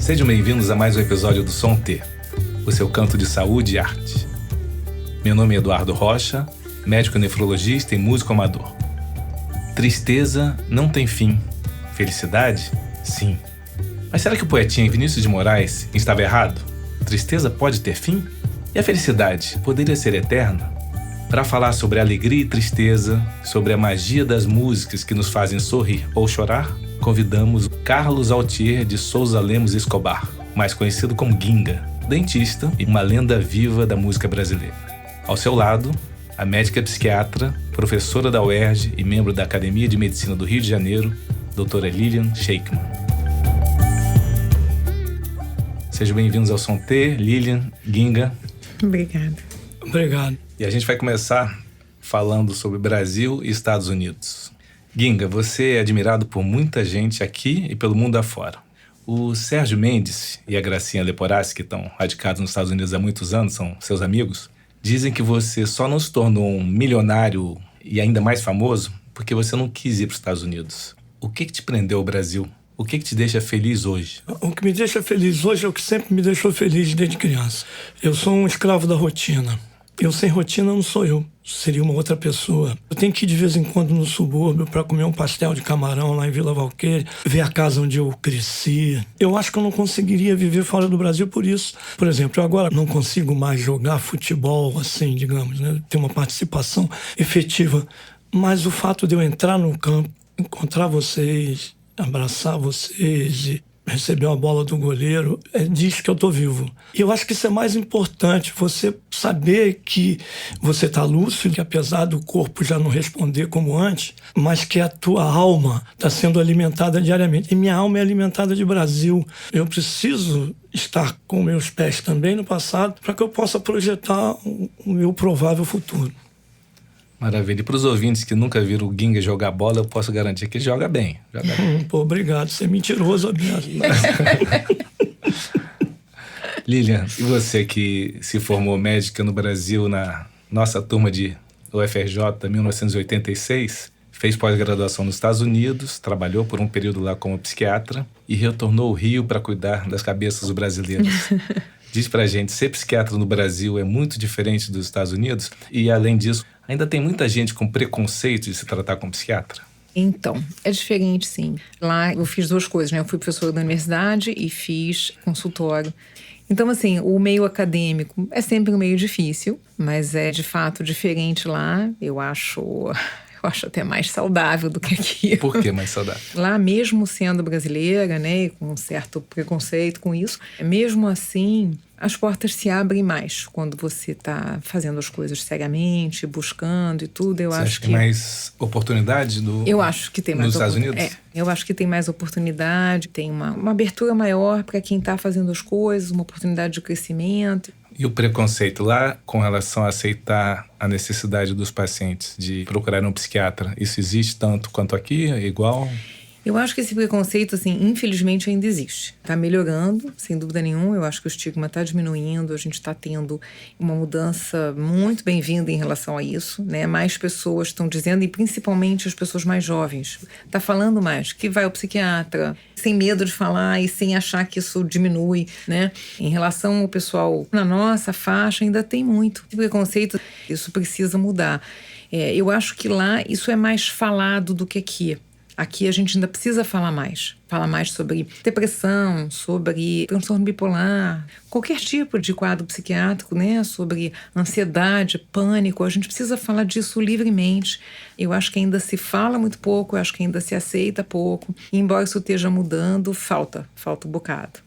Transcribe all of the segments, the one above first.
Sejam bem-vindos a mais um episódio do Som T, o seu canto de saúde e arte. Meu nome é Eduardo Rocha, médico nefrologista e músico amador. Tristeza não tem fim. Felicidade, sim. Mas será que o poetinha Vinícius de Moraes estava errado? Tristeza pode ter fim? E a felicidade poderia ser eterna? Para falar sobre alegria e tristeza, sobre a magia das músicas que nos fazem sorrir ou chorar, convidamos Carlos Altier de Souza Lemos Escobar, mais conhecido como Ginga, dentista e uma lenda viva da música brasileira. Ao seu lado, a médica psiquiatra, professora da UERJ e membro da Academia de Medicina do Rio de Janeiro, doutora Lilian Sheikhman. Sejam bem-vindos ao Som T, Lilian, Ginga. Obrigada. Obrigado. E a gente vai começar falando sobre Brasil e Estados Unidos. Ginga, você é admirado por muita gente aqui e pelo mundo afora. O Sérgio Mendes e a Gracinha Leporassi, que estão radicados nos Estados Unidos há muitos anos, são seus amigos, dizem que você só não se tornou um milionário e ainda mais famoso porque você não quis ir para os Estados Unidos. O que te prendeu ao Brasil? O que te deixa feliz hoje? O que me deixa feliz hoje é o que sempre me deixou feliz desde criança. Eu sou um escravo da rotina. Eu sem rotina não sou eu. Seria uma outra pessoa. Eu tenho que ir de vez em quando no subúrbio para comer um pastel de camarão lá em Vila Valqueire, ver a casa onde eu cresci. Eu acho que eu não conseguiria viver fora do Brasil por isso. Por exemplo, eu agora não consigo mais jogar futebol, assim, digamos, né? Ter uma participação efetiva. Mas o fato de eu entrar no campo, encontrar vocês, abraçar vocês e receber uma bola do goleiro, diz que eu tô vivo. E eu acho que isso é mais importante, você saber que você tá lúcido, que apesar do corpo já não responder como antes, mas que a tua alma está sendo alimentada diariamente. E minha alma é alimentada de Brasil. Eu preciso estar com meus pés também no passado para que eu possa projetar o meu provável futuro. Maravilha. E para os ouvintes que nunca viram o Ginga jogar bola, eu posso garantir que ele joga bem. Pô, obrigado. Você é mentiroso, mesmo. Lilian, e você que se formou médica no Brasil na nossa turma de UFRJ em 1986, fez pós-graduação nos Estados Unidos, trabalhou por um período lá como psiquiatra e retornou ao Rio para cuidar das cabeças brasileiras. Diz pra gente, ser psiquiatra no Brasil é muito diferente dos Estados Unidos? E, além disso, ainda tem muita gente com preconceito de se tratar como psiquiatra? Então, é diferente, sim. Lá eu fiz duas coisas, né? Eu fui professora da universidade e fiz consultório. Então, assim, o meio acadêmico é sempre um meio difícil, mas é, de fato, diferente lá. Eu acho até mais saudável do que aqui. Por que mais saudável? Lá, mesmo sendo brasileira, né, com um certo preconceito com isso, mesmo assim, as portas se abrem mais quando você está fazendo as coisas seriamente, buscando e tudo. Você acha que tem mais oportunidade eu acho que tem mais nos Estados Unidos? Eu acho que tem mais oportunidade, tem uma abertura maior para quem está fazendo as coisas, uma oportunidade de crescimento. E o preconceito lá com relação a aceitar a necessidade dos pacientes de procurar um psiquiatra, isso existe tanto quanto aqui? É igual? Eu acho que esse preconceito, assim, infelizmente ainda existe. Está melhorando, sem dúvida nenhuma. Eu acho que o estigma está diminuindo. A gente está tendo uma mudança muito bem-vinda em relação a isso, né? Mais pessoas estão dizendo, e principalmente as pessoas mais jovens. Está falando mais, que vai ao psiquiatra, sem medo de falar e sem achar que isso diminui, né? Em relação ao pessoal na nossa faixa, ainda tem muito preconceito. Isso precisa mudar. Eu acho que lá isso é mais falado do que aqui. Aqui a gente ainda precisa falar mais. Falar mais sobre depressão, sobre transtorno bipolar, qualquer tipo de quadro psiquiátrico, né? Sobre ansiedade, pânico. A gente precisa falar disso livremente. Eu acho que ainda se fala muito pouco, eu acho que ainda se aceita pouco. E embora isso esteja mudando, falta um bocado.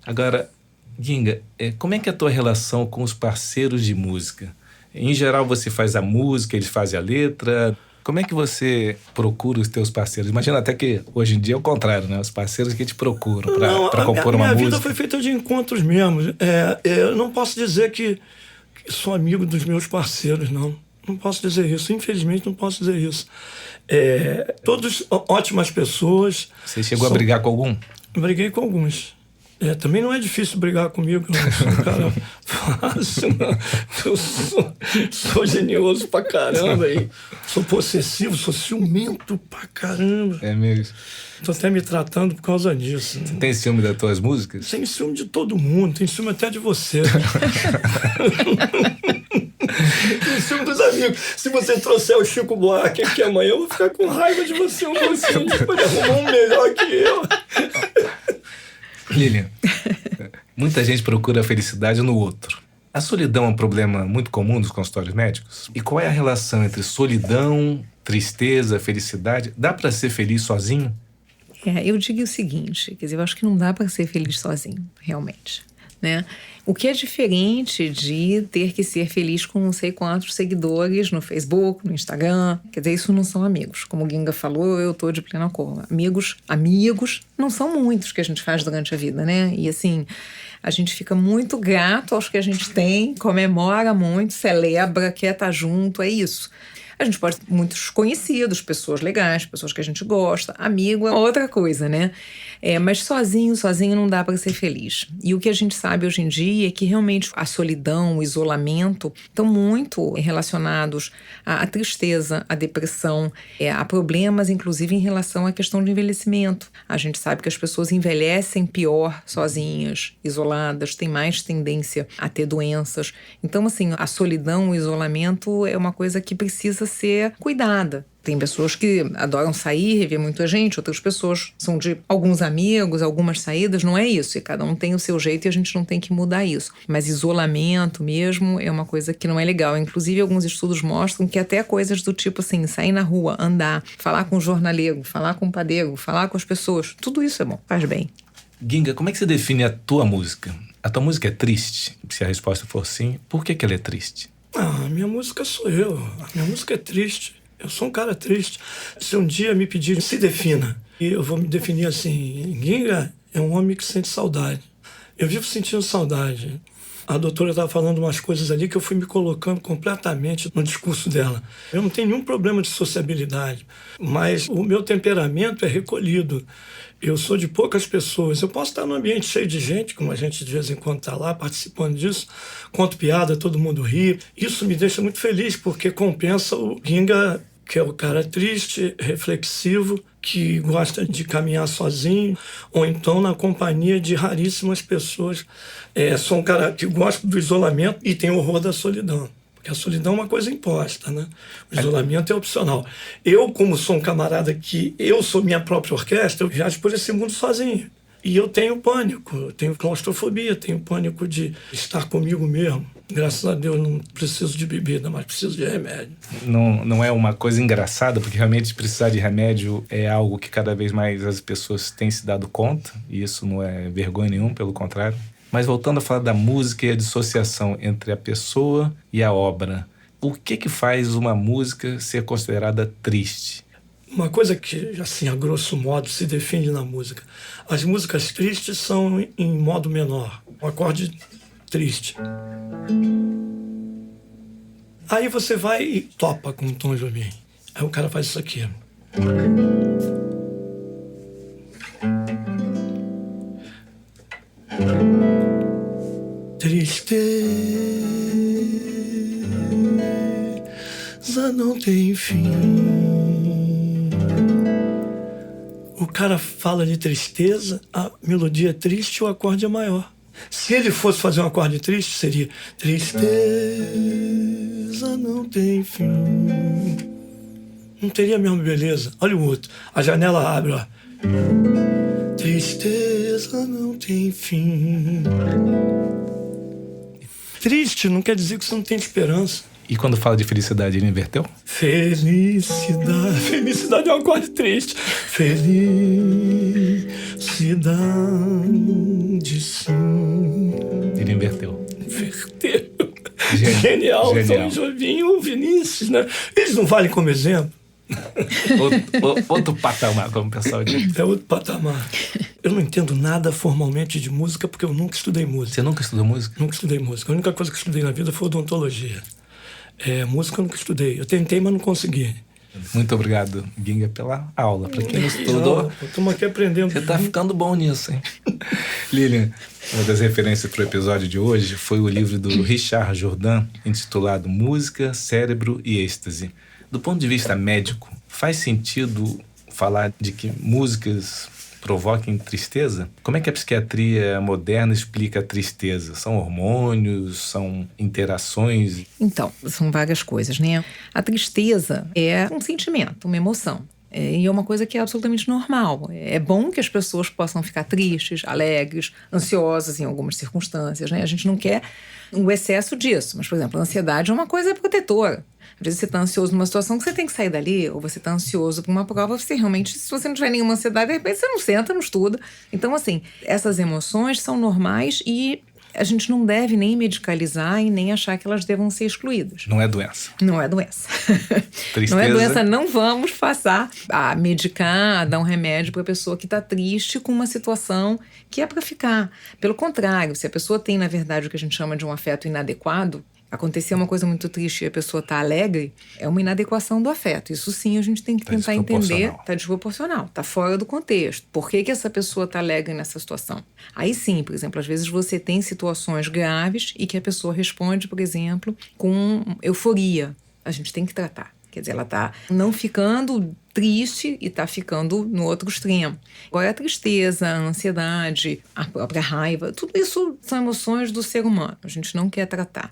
Agora, Ginga, como é que é a tua relação com os parceiros de música? Em geral, você faz a música, eles fazem a letra. Como é que você procura os teus parceiros? Imagina até que hoje em dia é o contrário, né? Os parceiros que te procuram para compor uma música. Minha vida foi feita de encontros mesmo. Eu não posso dizer que sou amigo dos meus parceiros, não. Não posso dizer isso. Infelizmente, não posso dizer isso. Todos ótimas pessoas. Você chegou a brigar com algum? Briguei com alguns. Também não é difícil brigar comigo, eu não sou um cara fácil, não. Eu sou genioso pra caramba, hein? Sou possessivo, sou ciumento pra caramba. É mesmo? Tô até me tratando por causa disso. Você tem ciúme das tuas músicas? Tem ciúme de todo mundo, tem ciúme até de você. Tem ciúme dos amigos. Se você trouxer o Chico Buarque aqui amanhã, eu vou ficar com raiva de você. Você pode arrumar um melhor que eu. Lilian, muita gente procura a felicidade no outro. A solidão é um problema muito comum dos consultórios médicos? E qual é a relação entre solidão, tristeza, felicidade? Dá para ser feliz sozinho? Eu digo o seguinte, quer dizer, eu acho que não dá para ser feliz sozinho, realmente, né? O que é diferente de ter que ser feliz com não sei quantos seguidores no Facebook, no Instagram. Quer dizer, isso não são amigos. Como o Ginga falou, eu tô de pleno acordo. Amigos não são muitos que a gente faz durante a vida, né? E assim, a gente fica muito grato aos que a gente tem, comemora muito, celebra, quer estar junto, é isso. A gente pode ter muitos conhecidos, pessoas legais, pessoas que a gente gosta. Amigo é outra coisa, né? Mas sozinho não dá para ser feliz. E o que a gente sabe hoje em dia é que realmente a solidão, o isolamento estão muito relacionados à tristeza, à depressão, a problemas, inclusive, em relação à questão do envelhecimento. A gente sabe que as pessoas envelhecem pior sozinhas, isoladas, têm mais tendência a ter doenças. Então, assim, a solidão, o isolamento é uma coisa que precisa ser cuidada. Tem pessoas que adoram sair, rever muita gente, outras pessoas são de alguns amigos, algumas saídas, não é isso. E cada um tem o seu jeito e a gente não tem que mudar isso. Mas isolamento mesmo é uma coisa que não é legal. Inclusive, alguns estudos mostram que até coisas do tipo assim, sair na rua, andar, falar com o jornaleiro, falar com o padeiro, falar com as pessoas, tudo isso é bom, faz bem. Ginga, como é que você define a tua música? A tua música é triste? Se a resposta for sim, por que ela é triste? A minha música sou eu. A minha música é triste. Eu sou um cara triste. Se um dia me pedirem, se defina, e eu vou me definir assim, Ginga é um homem que sente saudade. Eu vivo sentindo saudade. A doutora estava falando umas coisas ali que eu fui me colocando completamente no discurso dela. Eu não tenho nenhum problema de sociabilidade, mas o meu temperamento é recolhido. Eu sou de poucas pessoas. Eu posso estar num ambiente cheio de gente, como a gente de vez em quando está lá participando disso, conto piada, todo mundo ri. Isso me deixa muito feliz, porque compensa o Ginga, que é o cara triste, reflexivo, que gosta de caminhar sozinho, ou então na companhia de raríssimas pessoas. Sou um cara que gosta do isolamento e tem horror da solidão. Porque a solidão é uma coisa imposta, né? O isolamento é opcional. Eu, como sou um camarada que eu sou minha própria orquestra, eu viajo por esse mundo sozinho. E eu tenho pânico, eu tenho claustrofobia, tenho pânico de estar comigo mesmo. Graças a Deus não preciso de bebida, mas preciso de remédio. Não é uma coisa engraçada, porque realmente precisar de remédio é algo que cada vez mais as pessoas têm se dado conta, e isso não é vergonha nenhuma, pelo contrário. Mas voltando a falar da música e a dissociação entre a pessoa e a obra, o que faz uma música ser considerada triste? Uma coisa que, assim, a grosso modo, se define na música. As músicas tristes são em modo menor, um acorde triste. Aí você vai e topa com o Tom Jobim. Aí o cara faz isso aqui. Tristeza não tem fim. O cara fala de tristeza, a melodia é triste e o acorde é maior. Se ele fosse fazer um acorde triste, seria tristeza não tem fim. Não teria a mesma beleza. Olha o outro. A janela abre, ó. Tristeza não tem fim. Triste não quer dizer que você não tem esperança. E quando fala de felicidade, ele inverteu? Felicidade. Felicidade é um acorde triste. Felicidade, sim. Ele inverteu. Inverteu. Genial. Tom Jobim e o Vinícius, né? Eles não valem como exemplo. Outro patamar, como o pessoal diz. É outro patamar. Eu não entendo nada formalmente de música porque eu nunca estudei música. Você nunca estudou música? Nunca estudei música. A única coisa que estudei na vida foi odontologia. Música eu nunca estudei. Eu tentei, mas não consegui. Muito obrigado, Ginga, pela aula. Para quem não estudou, estamos aqui aprendendo. você tá ficando bom nisso, hein? Lilian, uma das referências para o episódio de hoje foi o livro do Richard Jordan, intitulado Música, Cérebro e Êxtase. Do ponto de vista médico, faz sentido falar de que músicas provoquem tristeza? Como é que a psiquiatria moderna explica a tristeza? São hormônios? São interações? Então, são várias coisas, né? A tristeza é um sentimento, uma emoção. E é uma coisa que é absolutamente normal. É bom que as pessoas possam ficar tristes, alegres, ansiosas em algumas circunstâncias, né? A gente não quer o excesso disso. Mas, por exemplo, a ansiedade é uma coisa protetora. Às vezes você está ansioso numa situação que você tem que sair dali, ou você está ansioso por uma prova, você realmente, se você não tiver nenhuma ansiedade, de repente você não senta, não estuda. Então, assim, essas emoções são normais e a gente não deve nem medicalizar e nem achar que elas devam ser excluídas. Não é doença. Não é doença. Tristeza. Não é doença, não vamos passar a medicar, a dar um remédio para a pessoa que está triste com uma situação que é para ficar. Pelo contrário, se a pessoa tem, na verdade, o que a gente chama de um afeto inadequado, acontecer uma coisa muito triste e a pessoa está alegre, é uma inadequação do afeto. Isso sim a gente tem que tentar entender. Está desproporcional, está fora do contexto. Por que essa pessoa está alegre nessa situação? Aí sim, por exemplo, às vezes você tem situações graves e que a pessoa responde, por exemplo, com euforia. A gente tem que tratar. Quer dizer, ela está não ficando triste e está ficando no outro extremo. Agora, a tristeza, a ansiedade, a própria raiva, tudo isso são emoções do ser humano. A gente não quer tratar.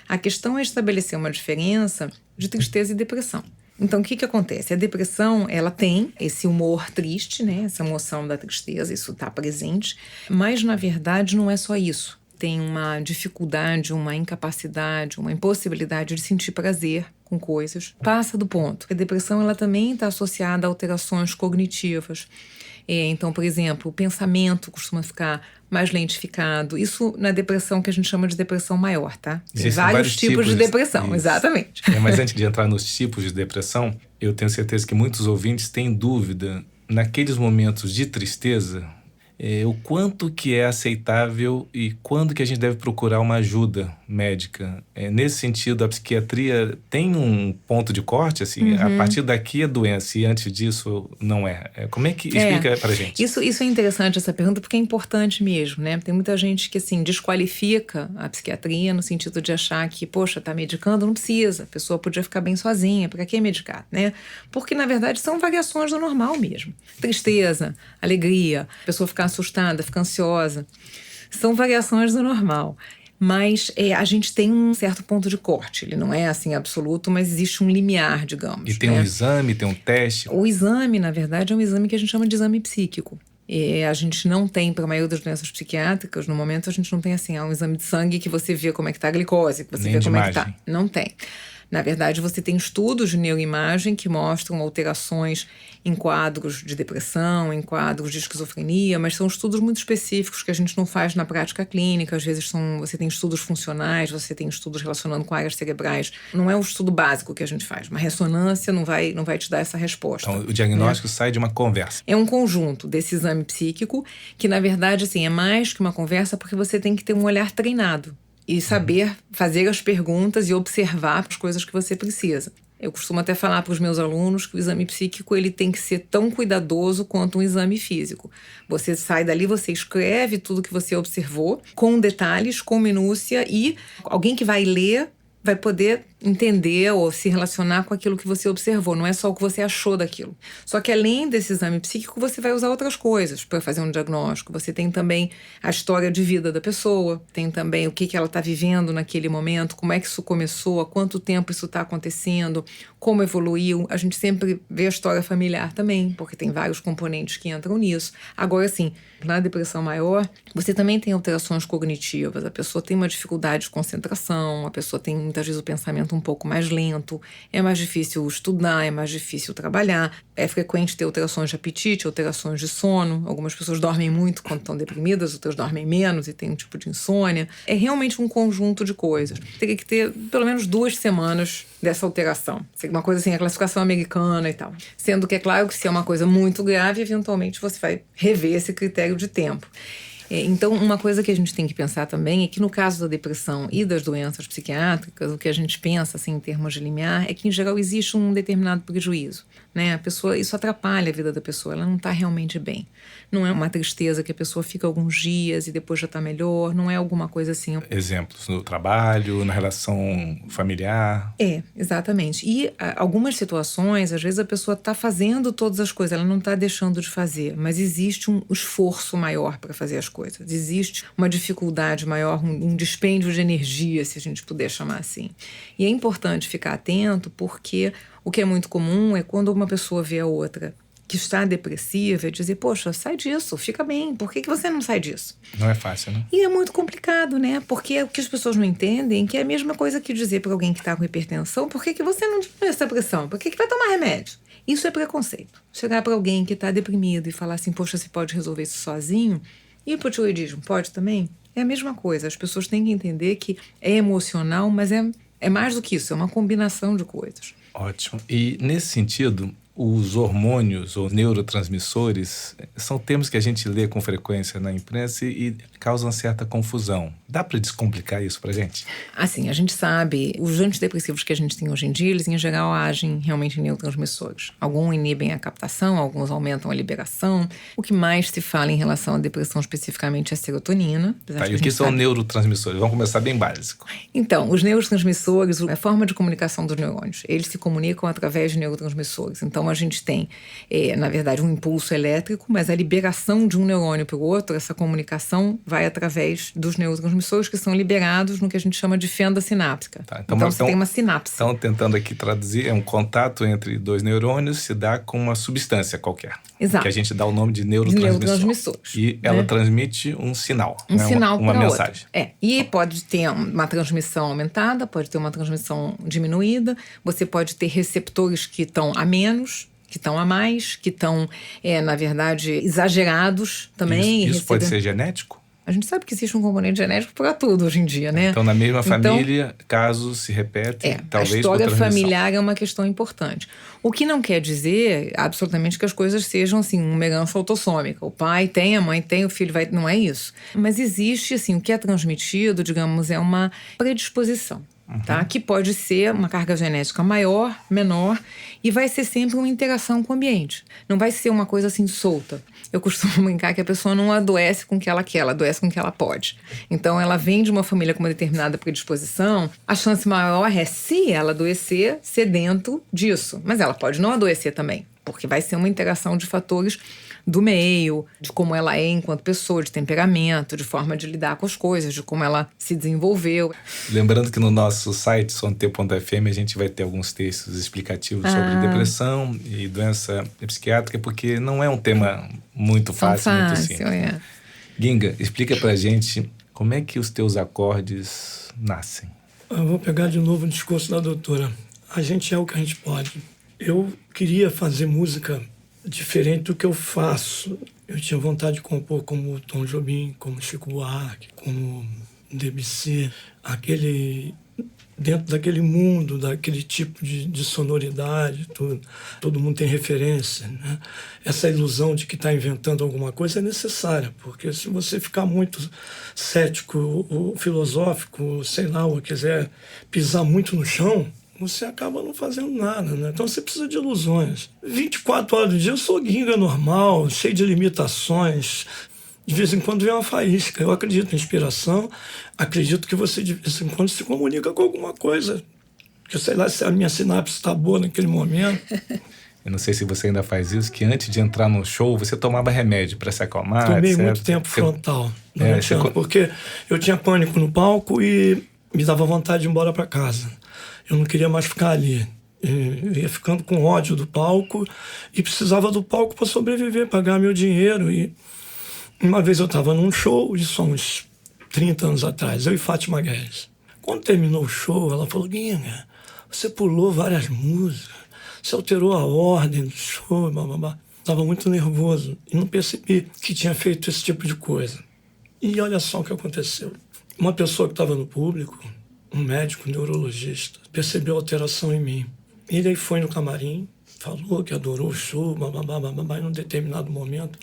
A questão é estabelecer uma diferença de tristeza e depressão. Então, o que acontece? A depressão, ela tem esse humor triste, né? Essa emoção da tristeza, isso está presente. Mas, na verdade, não é só isso. Tem uma dificuldade, uma incapacidade, uma impossibilidade de sentir prazer com coisas. Passa do ponto. A depressão, ela também está associada a alterações cognitivas. Então, por exemplo, o pensamento costuma ficar mais lentificado. Isso na depressão que a gente chama de depressão maior, tá? Tem vários tipos de depressão, isso. Exatamente. Mas antes de entrar nos tipos de depressão, eu tenho certeza que muitos ouvintes têm dúvida, naqueles momentos de tristeza, o quanto que é aceitável e quando que a gente deve procurar uma ajuda médica. Nesse sentido, a psiquiatria tem um ponto de corte, assim, a partir daqui é doença e antes disso não é. Como é que explica pra gente? Isso é interessante, essa pergunta, porque é importante mesmo, né? Tem muita gente que, assim, desqualifica a psiquiatria no sentido de achar que, poxa, tá medicando, não precisa, a pessoa podia ficar bem sozinha, pra que medicar, né? Porque, na verdade, são variações do normal mesmo. Tristeza, alegria, a pessoa ficar assustada, fica ansiosa. São variações do normal. Mas a gente tem um certo ponto de corte. Ele não é assim absoluto, mas existe um limiar, digamos. E tem um exame, tem um teste? O exame, na verdade, é um exame que a gente chama de exame psíquico. A gente não tem, para a maioria das doenças psiquiátricas, no momento a gente não tem assim, um exame de sangue que você vê como é que está a glicose, que você Nem vê de como imagem. é que está. Não tem. Na verdade, você tem estudos de neuroimagem que mostram alterações em quadros de depressão, em quadros de esquizofrenia, mas são estudos muito específicos que a gente não faz na prática clínica. Às vezes você tem estudos funcionais, você tem estudos relacionando com áreas cerebrais. Não é um estudo básico que a gente faz. Uma ressonância não vai te dar essa resposta. Então, o diagnóstico sai de uma conversa. É um conjunto desse exame psíquico que, na verdade, assim, é mais que uma conversa porque você tem que ter um olhar treinado e saber fazer as perguntas e observar as coisas que você precisa. Eu costumo até falar para os meus alunos que o exame psíquico ele tem que ser tão cuidadoso quanto um exame físico. Você sai dali, você escreve tudo que você observou, com detalhes, com minúcia, e alguém que vai ler vai poder entender ou se relacionar com aquilo que você observou. Não é só o que você achou daquilo. Só que além desse exame psíquico, você vai usar outras coisas para fazer um diagnóstico. Você tem também a história de vida da pessoa, tem também o que ela está vivendo naquele momento, como é que isso começou, há quanto tempo isso está acontecendo, como evoluiu. A gente sempre vê a história familiar também, porque tem vários componentes que entram nisso. Agora, sim, na depressão maior, você também tem alterações cognitivas. A pessoa tem uma dificuldade de concentração, a pessoa tem muitas vezes o pensamento um pouco mais lento, é mais difícil estudar, é mais difícil trabalhar, é frequente ter alterações de apetite, alterações de sono. Algumas pessoas dormem muito quando estão deprimidas, outras dormem menos e tem um tipo de insônia. É realmente um conjunto de coisas. Teria que ter pelo menos 2 semanas dessa alteração. Uma coisa assim, a classificação americana e tal. Sendo que é claro que se é uma coisa muito grave, eventualmente você vai rever esse critério de tempo. Então, uma coisa que a gente tem que pensar também é que no caso da depressão e das doenças psiquiátricas, o que a gente pensa assim, em termos de limiar é que, em geral, existe um determinado prejuízo, né? A pessoa, isso atrapalha a vida da pessoa, ela não está realmente bem. Não é uma tristeza que a pessoa fica alguns dias e depois já está melhor, não é alguma coisa assim. Exemplos no trabalho, na relação familiar. Exatamente. E algumas situações, às vezes a pessoa está fazendo todas as coisas, ela não está deixando de fazer, mas existe um esforço maior para fazer as coisas. Existe uma dificuldade maior, um dispêndio de energia, se a gente puder chamar assim. E é importante ficar atento porque o que é muito comum é quando uma pessoa vê a outra que está depressiva e dizer, poxa, sai disso, fica bem, por que você não sai disso? Não é fácil, né? E é muito complicado, né? Porque o que as pessoas não entendem que é a mesma coisa que dizer para alguém que está com hipertensão, por que você não diminui essa pressão? Por que vai tomar remédio? Isso é preconceito. Chegar para alguém que está deprimido e falar assim, poxa, você pode resolver isso sozinho? E o hipotiroidismo pode também? É a mesma coisa. As pessoas têm que entender que é emocional, mas é mais do que isso, é uma combinação de coisas. Ótimo. E nesse sentido, os hormônios ou neurotransmissores são termos que a gente lê com frequência na imprensa e causam certa confusão. Dá para descomplicar isso pra gente? Assim, a gente sabe, os antidepressivos que a gente tem hoje em dia, eles em geral agem realmente em neurotransmissores. Alguns inibem a captação, alguns aumentam a liberação. O que mais se fala em relação à depressão especificamente é a serotonina. Tá, e o que são neurotransmissores? Vamos começar bem básico. Então, os neurotransmissores é a forma de comunicação dos neurônios. Eles se comunicam através de neurotransmissores. Então, a gente tem, na verdade, um impulso elétrico, mas a liberação de um neurônio para o outro, essa comunicação vai através dos neurotransmissores que são liberados no que a gente chama de fenda sináptica. Tá, então você tem uma sinapse. Então, tentando aqui traduzir, é um contato entre dois neurônios, se dá com uma substância qualquer. Exato. Que a gente dá o nome de neurotransmissores. E ela transmite um sinal. Um sinal uma para mensagem. Outra. E pode ter uma transmissão aumentada, pode ter uma transmissão diminuída, você pode ter receptores que estão a menos, que estão a mais, que estão, na verdade, exagerados também. Isso pode ser genético? A gente sabe que existe um componente genético para tudo hoje em dia, né? Então, na mesma família, casos se repetem, talvez a história familiar é uma questão importante. O que não quer dizer, absolutamente, que as coisas sejam, assim, uma herança autossômica. O pai tem, a mãe tem, o filho vai... Não é isso. Mas existe, assim, o que é transmitido, digamos, é uma predisposição. Tá? Que pode ser uma carga genética maior, menor, e vai ser sempre uma interação com o ambiente. Não vai ser uma coisa assim solta. Eu costumo brincar que a pessoa não adoece com o que ela quer, ela adoece com o que ela pode. Então, ela vem de uma família com uma determinada predisposição, a chance maior é, se ela adoecer, ser dentro disso. Mas ela pode não adoecer também, porque vai ser uma interação de fatores do meio, de como ela é enquanto pessoa, de temperamento, de forma de lidar com as coisas, de como ela se desenvolveu. Lembrando que no nosso site, sonte.fm, a gente vai ter alguns textos explicativos sobre depressão e doença psiquiátrica, porque não é um tema muito fácil, muito simples. Ginga, explica pra gente como é que os teus acordes nascem. Eu vou pegar de novo o discurso da doutora. A gente é o que a gente pode. Eu queria fazer música diferente do que eu faço. Eu tinha vontade de compor como Tom Jobim, como Chico Buarque, como Debussy, dentro daquele mundo, daquele tipo de sonoridade, tudo. Todo mundo tem referência, né? Essa ilusão de que está inventando alguma coisa é necessária, porque se você ficar muito cético ou filosófico, sei lá, ou quiser pisar muito no chão, você acaba não fazendo nada, né? Então você precisa de ilusões. 24 horas do dia eu sou Ginga normal, cheio de limitações. De vez em quando vem uma faísca. Eu acredito em inspiração, acredito que você de vez em quando se comunica com alguma coisa. Eu sei lá se a minha sinapse está boa naquele momento. Eu não sei se você ainda faz isso, que antes de entrar no show, você tomava remédio para se acalmar, Tomei etc. muito tempo frontal. Porque eu tinha pânico no palco e me dava vontade de ir embora para casa. Eu não queria mais ficar ali. Eu ia ficando com ódio do palco e precisava do palco para sobreviver, pagar meu dinheiro. E uma vez eu estava num show, isso há uns 30 anos atrás, eu e Fátima Guedes. Quando terminou o show, ela falou: Ginga, você pulou várias músicas, você alterou a ordem do show, blá, blá, blá. Estava muito nervoso e não percebi que tinha feito esse tipo de coisa. E olha só o que aconteceu. Uma pessoa que estava no público, um médico, um neurologista, percebeu a alteração em mim. Ele aí foi no camarim, falou que adorou o show, blá, blá, blá, blá, blá, e num determinado momento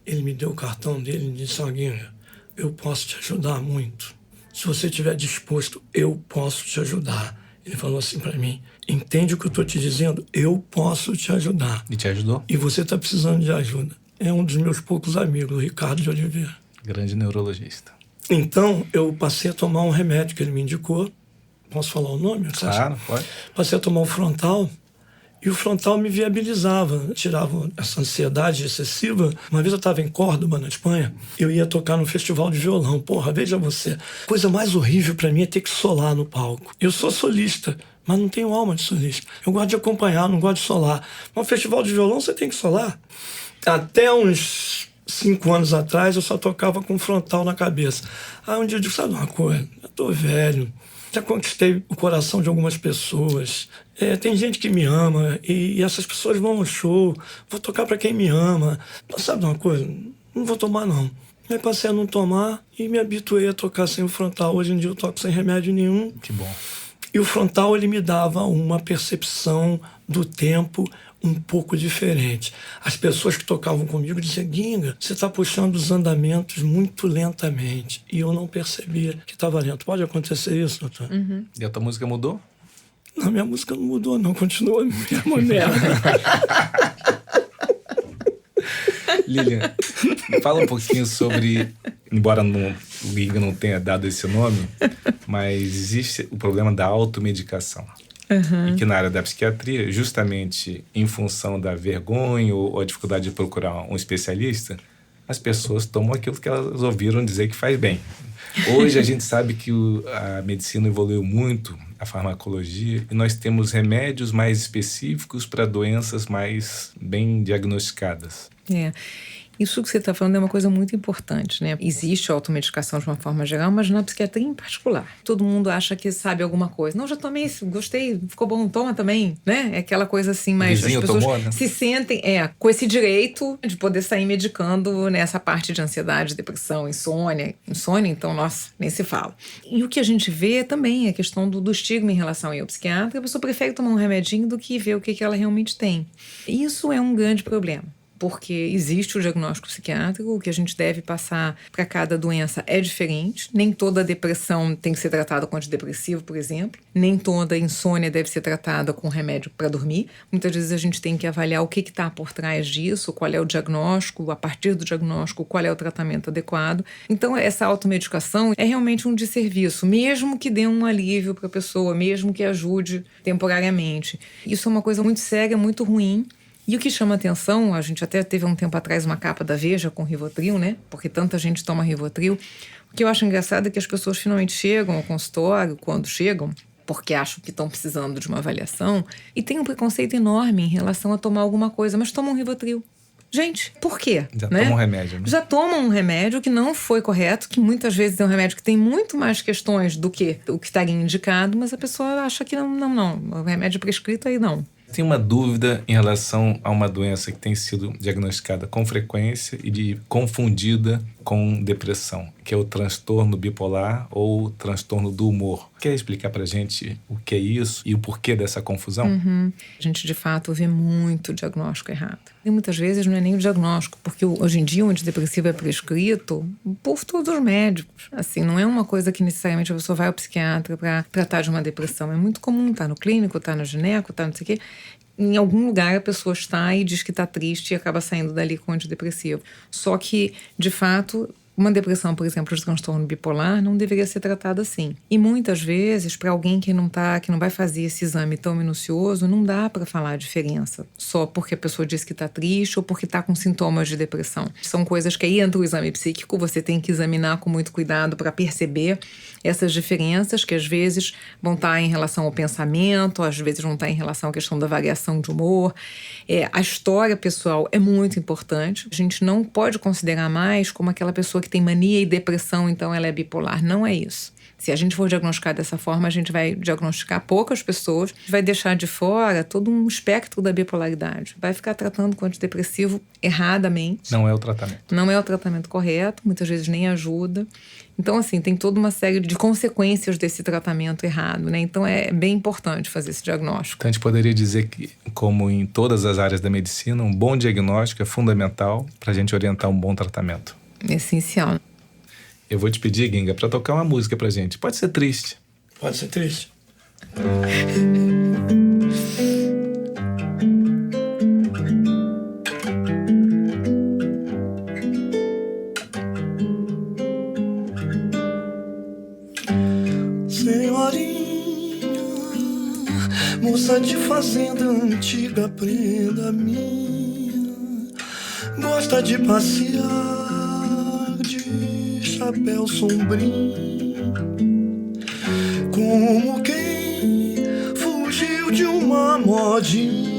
ele me deu o cartão dele e disse: Ginga, eu posso te ajudar muito. Se você estiver disposto, eu posso te ajudar. Ele falou assim para mim, entende o que eu estou te dizendo? Eu posso te ajudar. E te ajudou? E você está precisando de ajuda. É um dos meus poucos amigos, o Ricardo de Oliveira. Grande neurologista. Então, eu passei a tomar um remédio que ele me indicou. Posso falar o nome? Claro, pode. Passei a tomar o Frontal. E o Frontal me viabilizava, tirava essa ansiedade excessiva. Uma vez eu estava em Córdoba, na Espanha, eu ia tocar num festival de violão. Porra, veja você, coisa mais horrível para mim é ter que solar no palco. Eu sou solista, mas não tenho alma de solista. Eu gosto de acompanhar, não gosto de solar. Mas um festival de violão você tem que solar. Até uns 5 anos atrás eu só tocava com Frontal na cabeça. Aí um dia eu disse, sabe uma coisa, eu tô velho. Já conquistei o coração de algumas pessoas. Tem gente que me ama e essas pessoas vão ao show. Vou tocar para quem me ama. Sabe de uma coisa? Não vou tomar, não. Aí passei a não tomar e me habituei a tocar sem o Frontal. Hoje em dia eu toco sem remédio nenhum. Que bom. E o Frontal, ele me dava uma percepção do tempo um pouco diferente. As pessoas que tocavam comigo diziam, Guinga, você está puxando os andamentos muito lentamente. E eu não percebia que estava lento. Pode acontecer isso, doutor? Uhum. E a tua música mudou? Não, minha música não mudou, não. Continua a mesma merda. Lilian, fala um pouquinho sobre, embora o Guinga não tenha dado esse nome, mas existe o problema da automedicação. Uhum. E que na área da psiquiatria, justamente em função da vergonha ou a dificuldade de procurar um especialista, as pessoas tomam aquilo que elas ouviram dizer que faz bem. Hoje a gente sabe que a medicina evoluiu muito, a farmacologia, e nós temos remédios mais específicos para doenças mais bem diagnosticadas. Isso que você está falando é uma coisa muito importante, né? Existe a automedicação de uma forma geral, mas na psiquiatria em particular. Todo mundo acha que sabe alguma coisa. Não, já tomei isso, gostei, ficou bom, toma também, né? É aquela coisa assim, mas as pessoas tomou, né? se sentem com esse direito de poder sair medicando nessa parte de ansiedade, depressão, insônia. Insônia, então, nossa, nem se fala. E o que a gente vê também é a questão do estigma em relação ao psiquiatra. A pessoa prefere tomar um remedinho do que ver o que ela realmente tem. Isso é um grande problema. Porque existe o diagnóstico psiquiátrico, o que a gente deve passar para cada doença é diferente. Nem toda depressão tem que ser tratada com antidepressivo, por exemplo. Nem toda insônia deve ser tratada com remédio para dormir. Muitas vezes a gente tem que avaliar o que está por trás disso, qual é o diagnóstico, a partir do diagnóstico, qual é o tratamento adequado. Então, essa automedicação é realmente um desserviço, mesmo que dê um alívio para a pessoa, mesmo que ajude temporariamente. Isso é uma coisa muito séria, muito ruim. E o que chama atenção, a gente até teve um tempo atrás uma capa da Veja com Rivotril, né? Porque tanta gente toma Rivotril. O que eu acho engraçado é que as pessoas finalmente chegam ao consultório, quando chegam, porque acham que estão precisando de uma avaliação, e tem um preconceito enorme em relação a tomar alguma coisa, mas tomam Rivotril. Gente, por quê? Já tomam um remédio, né? Já tomam um remédio que não foi correto, que muitas vezes é um remédio que tem muito mais questões do que o que estaria indicado, mas a pessoa acha que não. O remédio prescrito aí não. Tem uma dúvida em relação a uma doença que tem sido diagnosticada com frequência e confundida com depressão, que é o transtorno bipolar ou transtorno do humor. Quer explicar pra gente o que é isso e o porquê dessa confusão? Uhum. A gente, de fato, vê muito diagnóstico errado. E muitas vezes não é nem o diagnóstico, porque hoje em dia o antidepressivo é prescrito por todos os médicos. Assim, não é uma coisa que necessariamente a pessoa vai ao psiquiatra para tratar de uma depressão. É muito comum, tá no clínico, tá no gineco, tá não sei o quê. Em algum lugar a pessoa está e diz que está triste e acaba saindo dali com antidepressivo. Só que, de fato, uma depressão, por exemplo, de transtorno bipolar, não deveria ser tratada assim. E muitas vezes, para alguém que não vai fazer esse exame tão minucioso, não dá para falar a diferença. Só porque a pessoa diz que está triste ou porque está com sintomas de depressão. São coisas que aí entra o exame psíquico, você tem que examinar com muito cuidado para perceber essas diferenças que às vezes vão estar em relação ao pensamento, às vezes vão estar em relação à questão da variação de humor. A história pessoal é muito importante. A gente não pode considerar mais como aquela pessoa que tem mania e depressão, então ela é bipolar. Não é isso. Se a gente for diagnosticar dessa forma, a gente vai diagnosticar poucas pessoas, vai deixar de fora todo um espectro da bipolaridade. Vai ficar tratando com antidepressivo erradamente. Não é o tratamento. Não é o tratamento correto, muitas vezes nem ajuda. Então, assim, tem toda uma série de consequências desse tratamento errado, né? Então, é bem importante fazer esse diagnóstico. Então, a gente poderia dizer que, como em todas as áreas da medicina, um bom diagnóstico é fundamental para a gente orientar um bom tratamento. É essencial. Eu vou te pedir, Ginga, pra tocar uma música pra gente. Pode ser triste. Pode ser triste. Senhorinha, moça de fazenda antiga, prenda minha, gosta de passear de chapéu sombrio, como quem fugiu de uma modinha.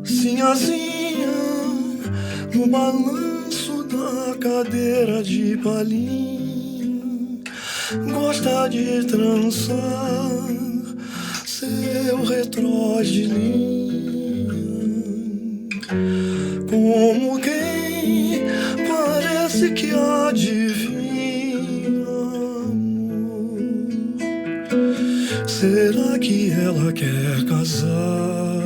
Sinhazinha, no balanço da cadeira de palhinha, gosta de trançar seu retrós de linha, como quem parece que adivinha amor. Será que ela quer casar?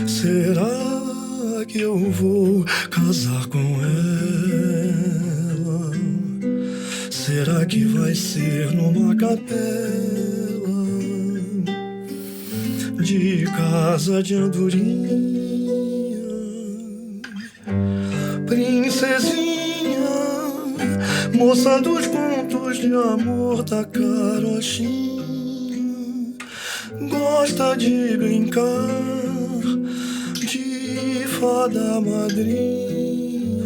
Será que eu vou casar com ela? Será que vai ser numa capela de casa de andorinha? Princesinha, moça dos contos de amor da carochinha, gosta de brincar de fada madrinha,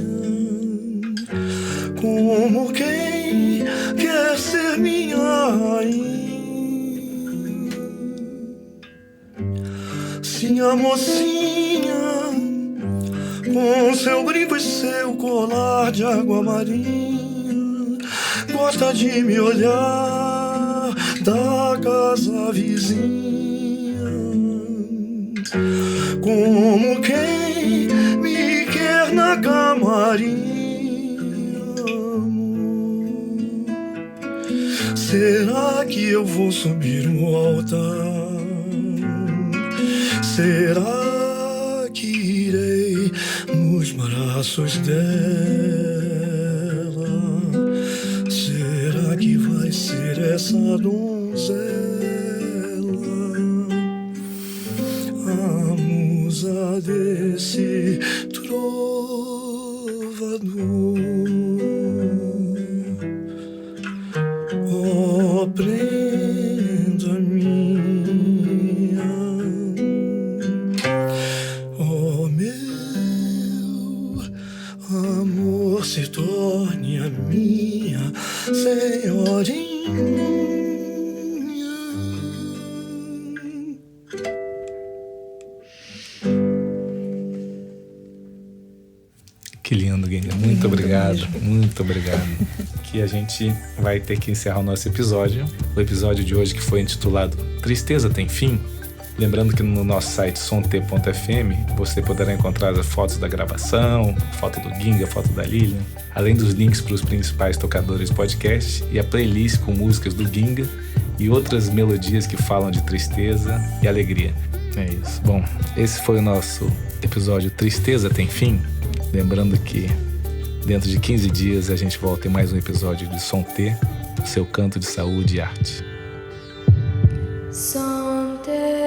como quem quer ser minha rainha. Sim, a mocinha, com seu brinco e seu colar de água marinha, gosta de me olhar da casa vizinha, como quem me quer na camarinha. Será que eu vou subir no altar? Será que irei nos braços dela? Será que vai ser essa donzela, a musa desse trovador? Oh, prenda minha, oh, meu amor, se torne a minha senhorinha. Que lindo, Ginga. Muito obrigado. Muito obrigado. Que a gente vai ter que encerrar o nosso episódio. O episódio de hoje, que foi intitulado Tristeza Tem Fim. Lembrando que no nosso site somt.fm você poderá encontrar as fotos da gravação, foto do Ginga, foto da Lilian, além dos links para os principais tocadores de podcast e a playlist com músicas do Ginga e outras melodias que falam de tristeza e alegria. É isso. Bom, esse foi o nosso episódio Tristeza Tem Fim. Lembrando que dentro de 15 dias a gente volta em mais um episódio de Som T, o seu canto de saúde e arte. Someday